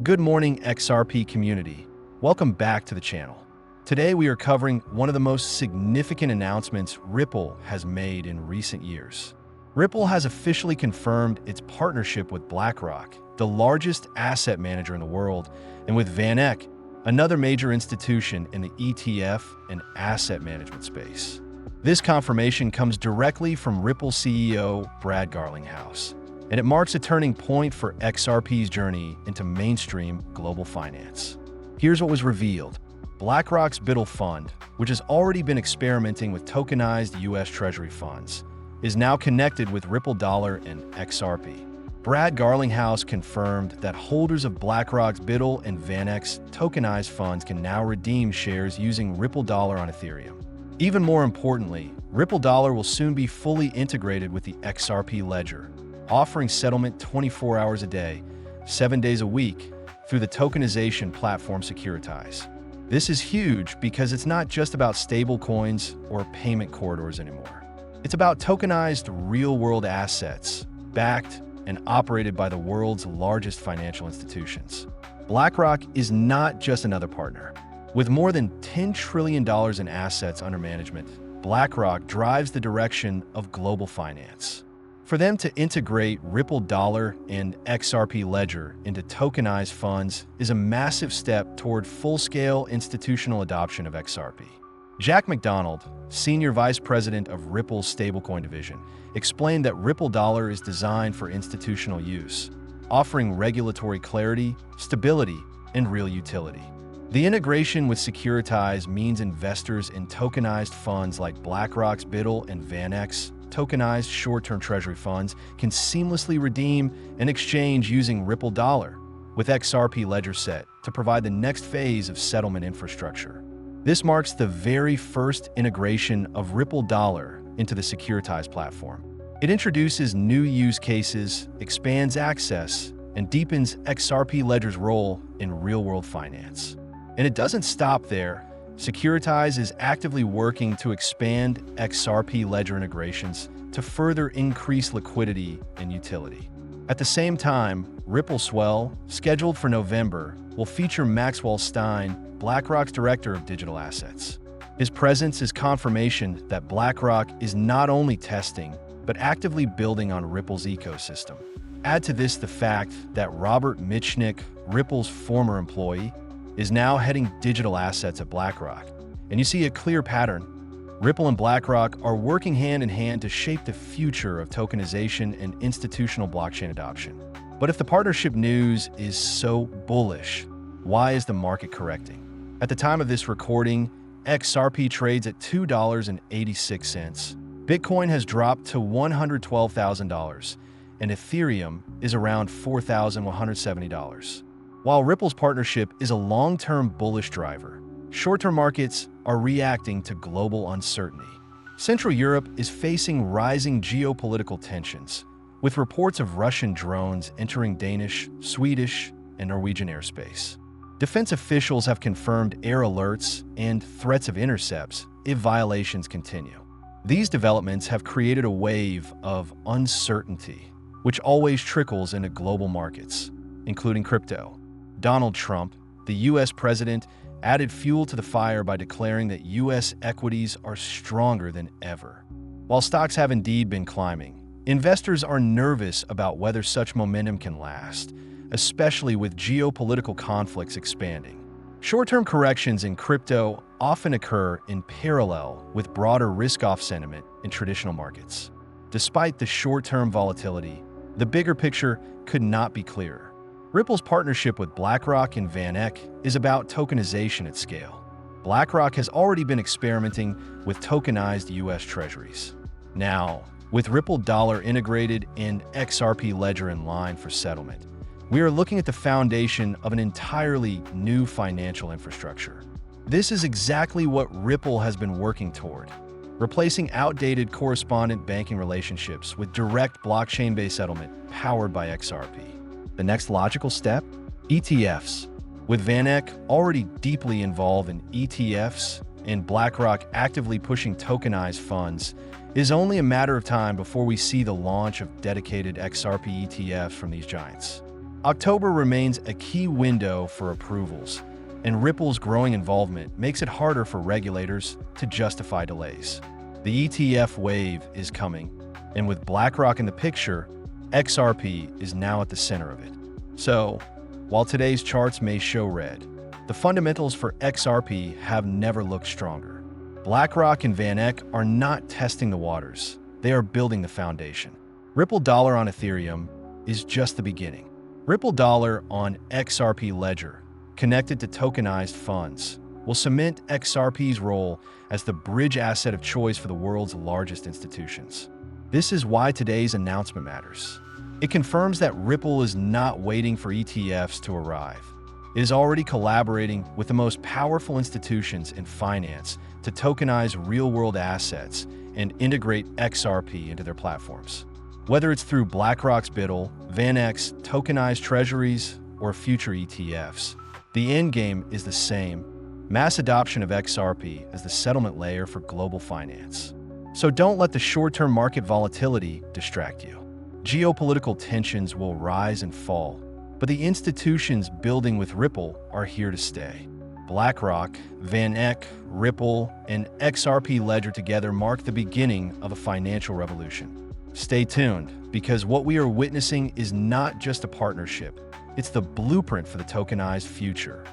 Good morning, XRP community. Welcome back to the channel. Today we are covering one of the most significant announcements Ripple has made in recent years. Ripple has officially confirmed its partnership with BlackRock, the largest asset manager in the world, and with VanEck, another major institution in the ETF and asset management space. This confirmation comes directly from Ripple CEO Brad Garlinghouse, and it marks a turning point for XRP's journey into mainstream global finance. Here's what was revealed. BlackRock's BUIDL fund, which has already been experimenting with tokenized U.S. Treasury funds, is now connected with Ripple Dollar and XRP. Brad Garlinghouse confirmed that holders of BlackRock's BUIDL and VanEck's tokenized funds can now redeem shares using Ripple Dollar on Ethereum. Even more importantly, Ripple Dollar will soon be fully integrated with the XRP Ledger, offering settlement 24 hours a day, 7 days a week, through the tokenization platform Securitize. This is huge because it's not just about stablecoins or payment corridors anymore. It's about tokenized real-world assets, backed and operated by the world's largest financial institutions. BlackRock is not just another partner. With more than $10 trillion in assets under management, BlackRock drives the direction of global finance. For them to integrate Ripple Dollar and XRP Ledger into tokenized funds is a massive step toward full-scale institutional adoption of XRP. Jack McDonald, Senior Vice President of Ripple's stablecoin division, explained that Ripple Dollar is designed for institutional use, offering regulatory clarity, stability, and real utility. The integration with Securitize means investors in tokenized funds like BlackRock's BUIDL and VanEck's tokenized short-term treasury funds can seamlessly redeem and exchange using Ripple Dollar, with XRP Ledger set to provide the next phase of settlement infrastructure. This marks the very first integration of Ripple Dollar into the Securitize platform. It introduces new use cases, expands access, and deepens XRP Ledger's role in real-world finance. And it doesn't stop there. Securitize is actively working to expand XRP Ledger integrations to further increase liquidity and utility. At the same time, Ripple Swell, scheduled for November, will feature Maxwell Stein, BlackRock's Director of Digital Assets. His presence is confirmation that BlackRock is not only testing, but actively building on Ripple's ecosystem. Add to this the fact that Robert Mitchnick, Ripple's former employee, is now heading digital assets at BlackRock. And you see a clear pattern. Ripple and BlackRock are working hand in hand to shape the future of tokenization and institutional blockchain adoption. But if the partnership news is so bullish, why is the market correcting? At the time of this recording, XRP trades at $2.86. Bitcoin has dropped to $112,000, and Ethereum is around $4,170. While Ripple's partnership is a long-term bullish driver, short-term markets are reacting to global uncertainty. Central Europe is facing rising geopolitical tensions, with reports of Russian drones entering Danish, Swedish, and Norwegian airspace. Defense officials have confirmed air alerts and threats of intercepts if violations continue. These developments have created a wave of uncertainty, which always trickles into global markets, including crypto. Donald Trump, the U.S. president, added fuel to the fire by declaring that U.S. equities are stronger than ever. While stocks have indeed been climbing, investors are nervous about whether such momentum can last, especially with geopolitical conflicts expanding. Short-term corrections in crypto often occur in parallel with broader risk-off sentiment in traditional markets. Despite the short-term volatility, the bigger picture could not be clearer. Ripple's partnership with BlackRock and VanEck is about tokenization at scale. BlackRock has already been experimenting with tokenized U.S. Treasuries. Now, with Ripple Dollar integrated and XRP Ledger in line for settlement, we are looking at the foundation of an entirely new financial infrastructure. This is exactly what Ripple has been working toward, replacing outdated correspondent banking relationships with direct blockchain-based settlement powered by XRP. The next logical step? ETFs. With VanEck already deeply involved in ETFs and BlackRock actively pushing tokenized funds, it is only a matter of time before we see the launch of dedicated XRP ETFs from these giants. October remains a key window for approvals, and Ripple's growing involvement makes it harder for regulators to justify delays. The ETF wave is coming, and with BlackRock in the picture, XRP is now at the center of it. So, while today's charts may show red, the fundamentals for XRP have never looked stronger. BlackRock and VanEck are not testing the waters, they are building the foundation. Ripple Dollar on Ethereum is just the beginning. Ripple Dollar on XRP Ledger, connected to tokenized funds, will cement XRP's role as the bridge asset of choice for the world's largest institutions. This is why today's announcement matters. It confirms that Ripple is not waiting for ETFs to arrive. It is already collaborating with the most powerful institutions in finance to tokenize real-world assets and integrate XRP into their platforms. Whether it's through BlackRock's BUIDL, VanEck's tokenized treasuries, or future ETFs, the end game is the same: mass adoption of XRP as the settlement layer for global finance. So don't let the short-term market volatility distract you. Geopolitical tensions will rise and fall, but the institutions building with Ripple are here to stay. BlackRock, VanEck, Ripple, and XRP Ledger together mark the beginning of a financial revolution. Stay tuned, because what we are witnessing is not just a partnership, it's the blueprint for the tokenized future.